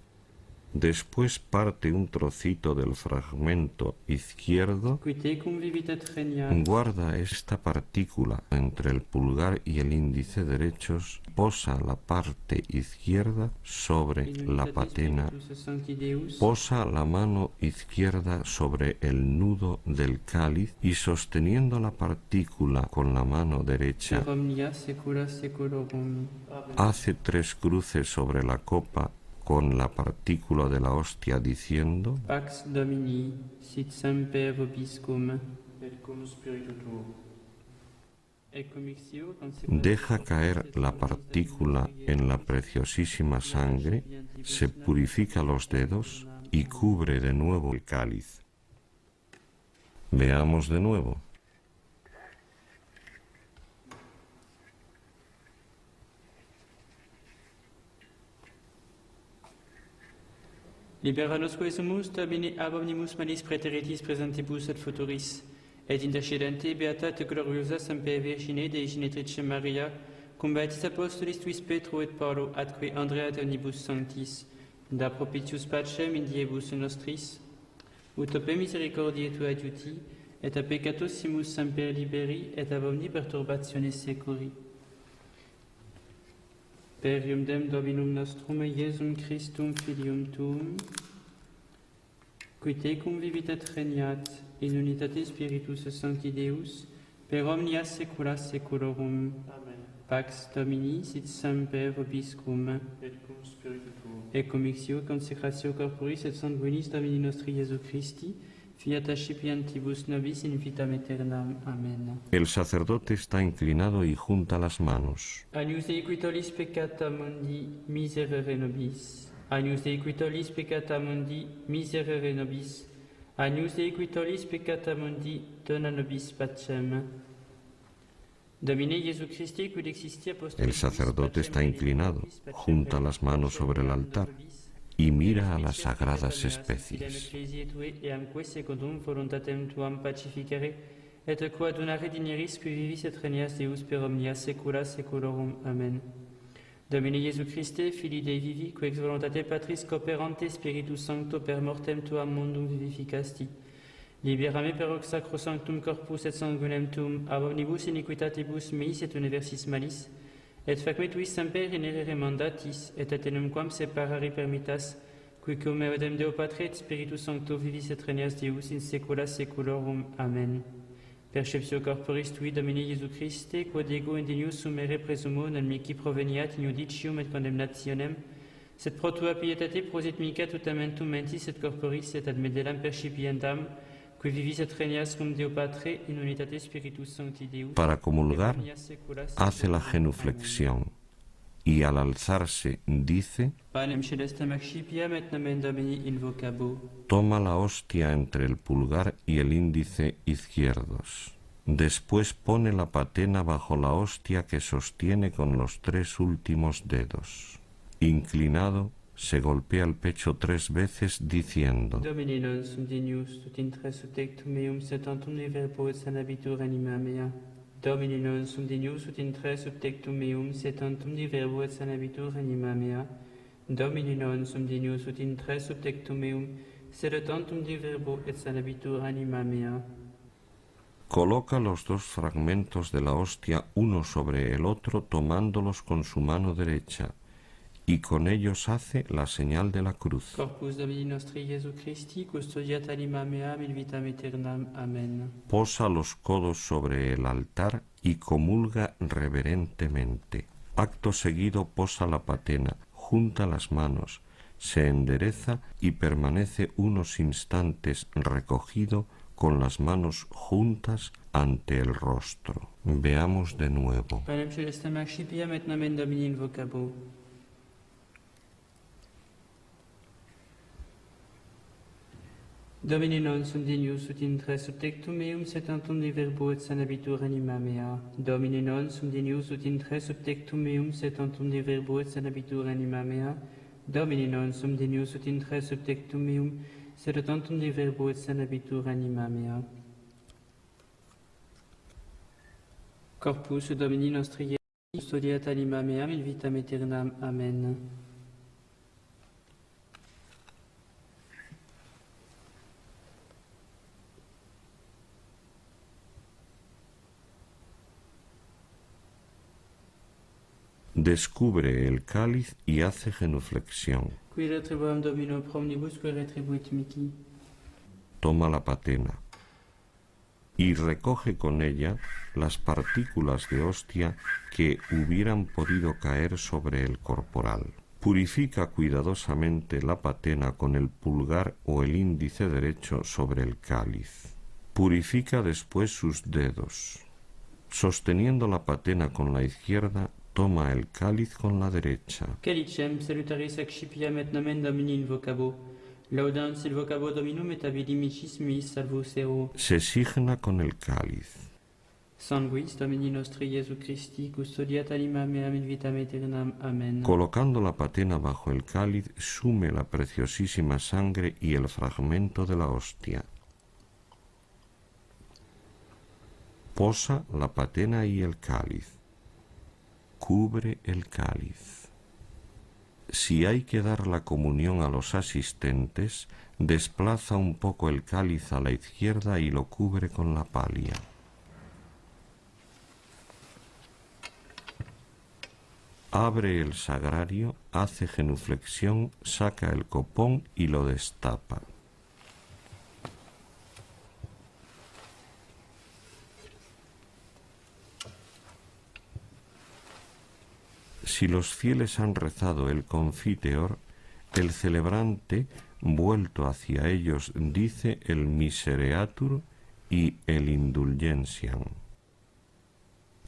Después parte un trocito del fragmento izquierdo. Qui tecum vivit et regnat. Guarda esta partícula entre el pulgar y el índice derechos, posa la parte izquierda sobre la patena, posa la mano izquierda sobre el nudo del cáliz y sosteniendo la partícula con la mano derecha, Per omnia saecula saeculorum. hace 3 cruces sobre la copa con la partícula de la hostia diciendo, Pax Domini, sit semper vobiscum. Et cum spiritu tuo. Ecum ixio consequens deja caer la partícula en la preciosísima sangre, se purifica los dedos y cubre de nuevo el cáliz. Veamos de nuevo. Libera nos quesumus, Domine, ab omnibus malis praeteritis presentibus et futuris, et intercedente beatate gloriosa Semper Virgine Dei Genetrice Maria, cum beatis apostolis tuis Petro et Paulo, atque Andrea et omnibus sanctis, da propitius pacem in diebus nostris, ut ope misericordiae tue adiuti, et a peccatosimus semper liberi, et ab omni perturbationis securi. Per iudem Dominum nostrum Iesum Christum Filium Tuum, qui tecum vivit et regnat in unitate Spiritus Sancti Deus, per omnia saecula saeculorum. Amen. Pax Domini sit semper vobiscum, Et cum spiritu tuo. et commixio consecratio corporis et sanguinis Domini nostri Iesu Christi, fiat ascipientibus nobis in vitam aeternam. Amen. El sacerdote está inclinado y junta las manos. Agnus Dei qui tollis peccata mundi, miserere nobis. Agnus Dei qui tollis peccata mundi, miserere nobis. Agnus Dei qui tollis peccata mundi, dona nobis pacem. Domine Iesu Christi, quid existi apostoli. El sacerdote está inclinado, junta las manos sobre el altar y mira a las sagradas especies. Et amque secundum voluntatem tuam pacificare, et quod donare digneris qui vivis et regnias Deus per omnia saecula saeculorum. Amen. Domine Iesu Christe, Filii Dei vivi, qui ex voluntate Patris cooperante Spiritus Sancto per mortem tuam mundum vivificasti, liberame per hoc sacrosanctum corpus et sanguinem tuum, ab omnibus iniquitatibus meis et universis malis, et facme tuis semper inerere mandatis, et atenumquam separare permittas, qui cum eodem Deo Patre et Spiritus Sancto vivis et regnias Deus in saecula saeculorum. Amen. Perceptio corporis tui, Domine Iesu Christe, quod ego indenius sumere presumo non mihi proveniat in judicium et condemnationem, sed pro tua pietate prosit mica tutamentum mentis et corporis et ad medelam percipiendam, qui vivis et regnias cum Deo Patre in unitate Spiritus Sancti Deus. Para comulgar, hace la genuflexión y al alzarse dice: Panem celestem accipiam et nomen Domini invocabo. Toma la hostia entre el pulgar y el índice izquierdos. Después pone la patena bajo la hostia que sostiene con los 3 últimos dedos. Inclinado, se golpea el pecho 3 veces diciendo: Domine non sum dignus ut intre subtectum meum setantum de verbo et sanabitur anima mea. Domine non sum dignus ut intre subtectum meum setantum de verbo et sanabitur anima mea. Domine non sum dignus ut intre subtectum meum setantum de verbo et sanabitur anima mea. Coloca los 2 fragmentos de la hostia uno sobre el otro tomándolos con su mano derecha, y con ellos hace la señal de la cruz. Corpus Domini nostri Iesu Christi, custodiat anima mea in vitam aeternam. Amen. Posa los codos sobre el altar y comulga reverentemente. Acto seguido posa la patena, junta las manos, se endereza y permanece unos instantes recogido con las manos juntas ante el rostro. Veamos de nuevo. Panem celestem accipiam et nomen Domini invocabo. Domine non sum dignus ut intre subtectum meum setantum de verbo et sanabitur anima mea. Domine non sum dignus ut intre subtectum meum setantum de verbo et sanabitur anima mea. Domine non sum dignus ut intre subtectum meum setantum de verbo et sanabitur anima mea. Corpus Domini nostri Iesu custodiat anima mea in vitam aeternam. Amen. Descubre el cáliz y hace genuflexión. Qui retribuam Domino pro omnibus qui retribuit mihi. Toma la patena y recoge con ella las partículas de hostia que hubieran podido caer sobre el corporal. Purifica cuidadosamente la patena con el pulgar o el índice derecho sobre el cáliz. Purifica después sus dedos. Sosteniendo la patena con la izquierda, toma el cáliz con la derecha. Calicem salutaris accipiam et nomen Domini invocabo. Laudans il vocabo Dominum et abilimicis meis salvus ero. Se signa con el cáliz. Sanguis Domini nostri Iesu Christi, custodiat anima mea in vitam aeternam. Amen. Colocando la patena bajo el cáliz, sume la preciosísima sangre y el fragmento de la hostia. Posa la patena y el cáliz. Cubre el cáliz. Si hay que dar la comunión a los asistentes, desplaza un poco el cáliz a la izquierda y lo cubre con la palia. Abre el sagrario, hace genuflexión, saca el copón y lo destapa. Si los fieles han rezado el confiteor, el celebrante, vuelto hacia ellos, dice el Misereatur y el Indulgentiam.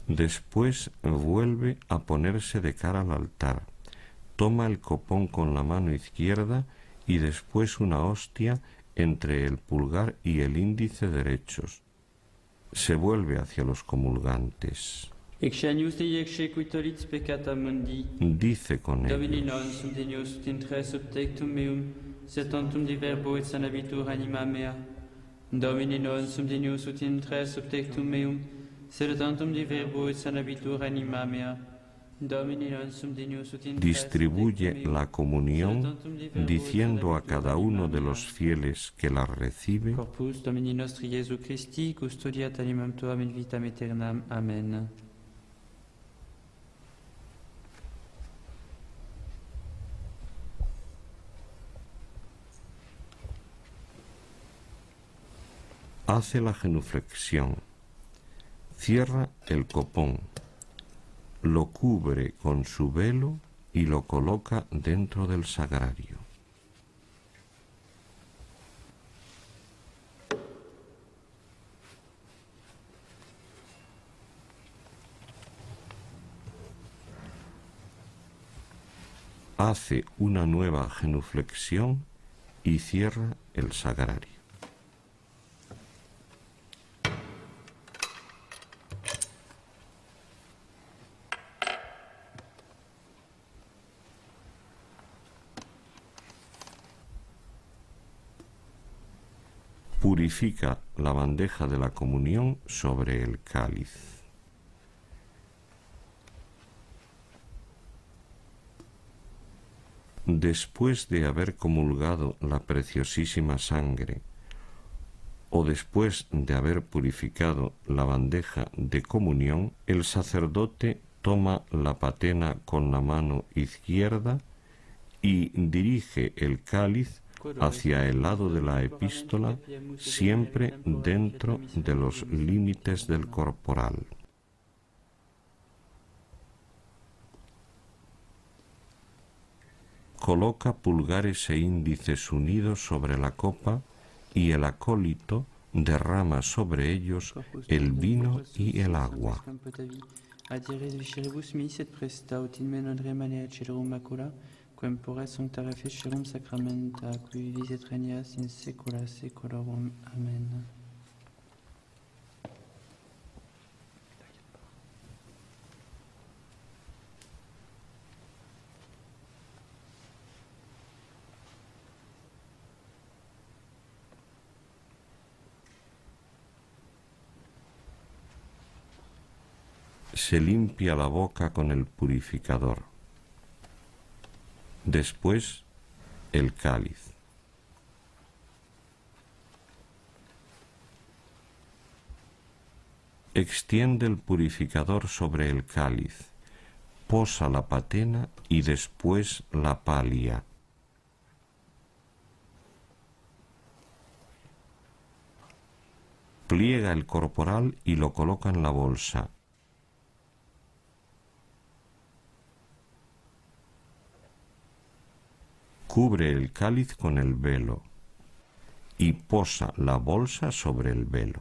Después vuelve a ponerse de cara al altar, toma el copón con la mano izquierda y después una hostia entre el pulgar y el índice derechos. Se vuelve hacia los comulgantes. Dice con ellos: Domini non sum Deus ut in tres subtectum meum, sed tantum de verbo et sanabitur anima mea. Domini non sum Deus ut in tres distribuye la comunión diciendo a cada uno de los fieles que la recibe: Corpus Domini nostri Iesu Christi, custodiat animam tuam in vitam aeternam. Amen. Hace la genuflexión, cierra el copón, lo cubre con su velo y lo coloca dentro del sagrario. Hace una nueva genuflexión y cierra el sagrario. Purifica la bandeja de la comunión sobre el cáliz. Después de haber comulgado la preciosísima sangre, o después de haber purificado la bandeja de comunión, el sacerdote toma la patena con la mano izquierda y dirige el cáliz hacia el lado de la epístola, siempre dentro de los límites del corporal. Coloca pulgares e índices unidos sobre la copa y el acólito derrama sobre ellos el vino y el agua. Quem pura sanctare fecerum sacramenta, qui visit regnias in saecula saeculorum. Amen. Se limpia la boca con el purificador. Después, el cáliz. Extiende el purificador sobre el cáliz, posa la patena y después la palia. Pliega el corporal y lo coloca en la bolsa. Cubre el cáliz con el velo y posa la bolsa sobre el velo.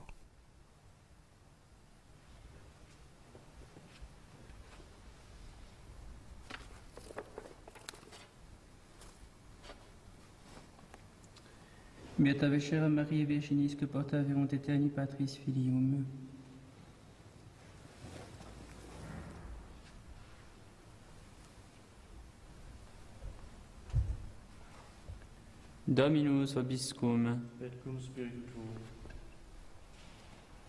Beata vecera Maria Virginis, que porta averunt eterni Patris Filium. Dominus vobiscum. Et cum spiritu.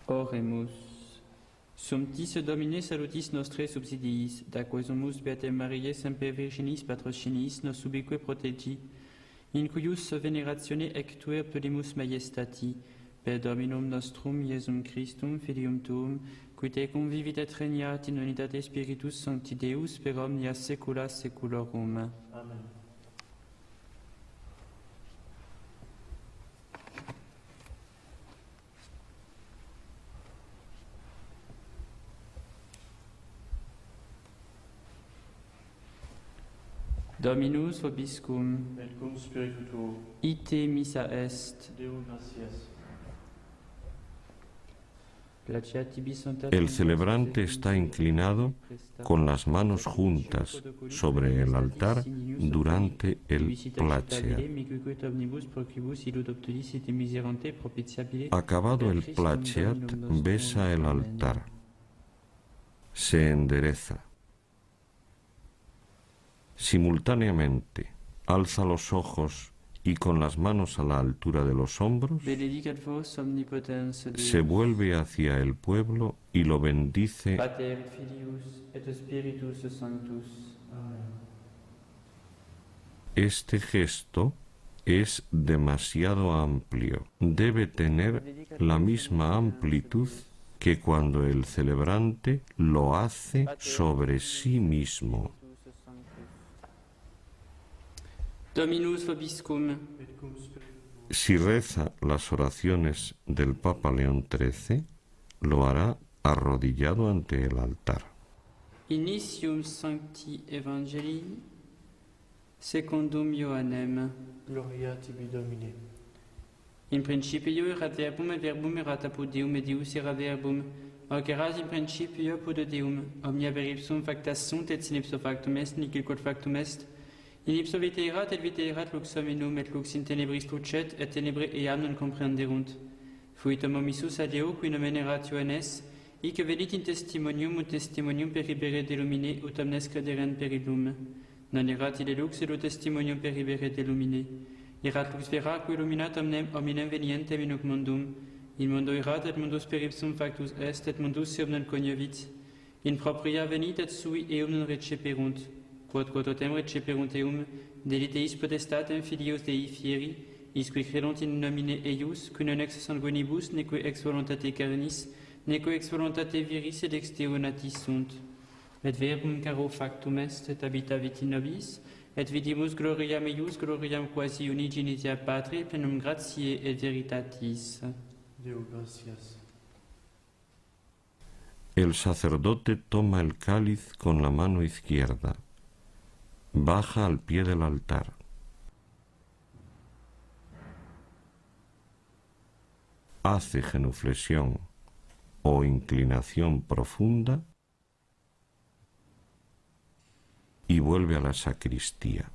Oremus. Sumptis Domine salutis nostre subsidiis, da quesumus Beate Mariae semper Virginis patrocinis nos ubique protegi, in cuius veneratione ectuer pedimus maiestati, per Dominum nostrum Iesum Christum Filium Tuum, qui tecum vivit et regnat in unitate Spiritus Sancti Deus per omnia saecula saeculorum. Amen. Dominus vobiscum, Et cum spiritu tuo, ite missa est. Deo gratias. El celebrante está inclinado con las manos juntas sobre el altar durante el placeat. Acabado el placeat, besa el altar, se endereza. Simultáneamente, alza los ojos y con las manos a la altura de los hombros, se vuelve hacia el pueblo y lo bendice. Pater, Filius et Spiritus Sanctus. Este gesto es demasiado amplio. Debe tener la misma amplitud que cuando el celebrante lo hace sobre sí mismo. Dominus vobiscum. Et cum spiritu tuo, Si reza las oraciones del Papa León XIII, lo hará arrodillado ante el altar. Initium Sancti Evangelii secundum Ioannem. Gloria tibi Domine. In principio erat verbum, et verbum erat apud Deum, et Deus erat verbum. Hoc erat in principio apud Deum. Omnia per ipsum facta sunt, et sin ipso factum est, nihil quod factum est. In ipso vitae erat, et vitae erat lux hominum, et lux in tenebris lucet, et tenebrae eam non comprenderunt. Fuitum omissus ad Deo, qui nomen erat Ioannes, hic venit in testimonium, ut testimonium per ibere de lumine, ut omnes crederent per illum. Non erat ille lux, et ut testimonium per ibere de lumine. Erat lux vera, qui illuminat hominem venientem in hoc mundum. In mundo erat, et mundus per ipsum factus est, et mundus eum non cognovit. In propria venit, et sui eum non receperunt. Quod totem receperunt eum, deliteis potestatem filios Dei fieri, isque credunt in nomine eius, qui non ex sanguinibus, neque ex voluntate carnis, neque ex voluntate viris, et ex Deo natis sunt. Et verbum caro factum est, et habitavit in nobis, et vidimus gloriam eius, gloriam quasi unigenitia Patri, plenum gratiae et veritatis. Deo gratias. El sacerdote toma el cáliz con la mano izquierda, baja al pie del altar. Hace genuflexión o inclinación profunda y vuelve a la sacristía.